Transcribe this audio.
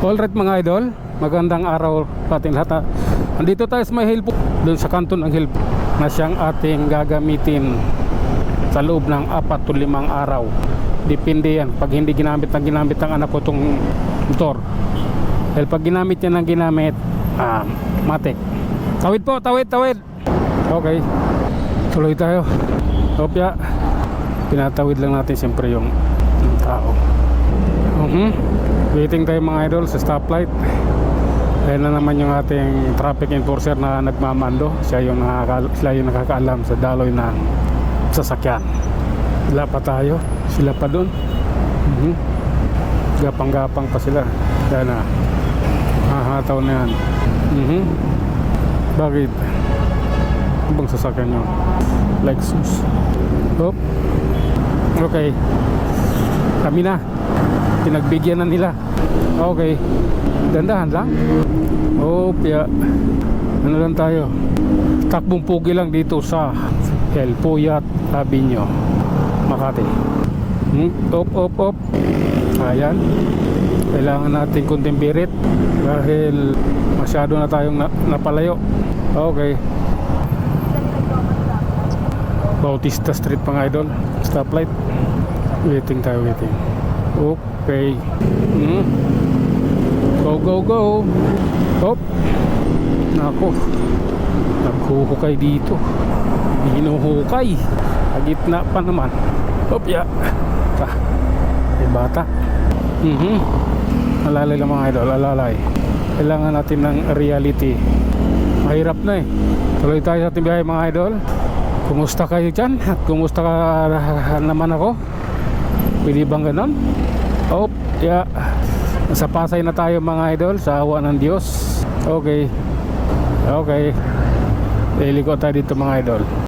Alright mga idol, magandang araw sa ating lahat. Andito tayo sa may hill po, doon sa kanto ng hill na siyang ating gagamitin sa loob ng 4 to 5 araw. Depende yan pag hindi ginamit ang anak ko itong motor. Dahil pag ginamit niya ng ginamit, matik. Tawid po, tawid. Okay, tuloy tayo. Opya, pinatawid lang natin siyempre yung tao. Waiting tayo mga idol sa stoplight. Ayan na naman yung ating traffic enforcer na nagmamando. Siya yung nakakaalam sa daloy ng sasakyan. Wala pa tayo, sila pa dun. Gapang-gapang pa sila. Kaya na hahataw na yan. Bakit? Ano bang sasakyan nyo? Lexus. Oh. Okay, kami na, pinagbigyan na nila. Okay, dandahan lang. Opya, ano lang tayo, takbong pugi lang dito sa El Puyat Avenue, Makati. Op. Ayan, kailangan natin kunting birit dahil masyado na tayong napalayo. Okay, Bautista Street mga idol, stoplight. Waiting. Okay. Go. Hop. Nako, naghuhukay dito. Hinuhukay sa gitna pa naman. Hop ya. May bata. Alalay lang mga idol, alalay. Kailangan natin ng reality. Mahirap na eh. Tuloy tayo sa ating biyahe mga idol. Kumusta kayo dyan? At kumusta ka naman ako? Pwede bang ganon? Oh, yeah. Nasa Pasay na tayo mga idol, sa awa ng Diyos. Okay. Liliko tayo dito mga idol.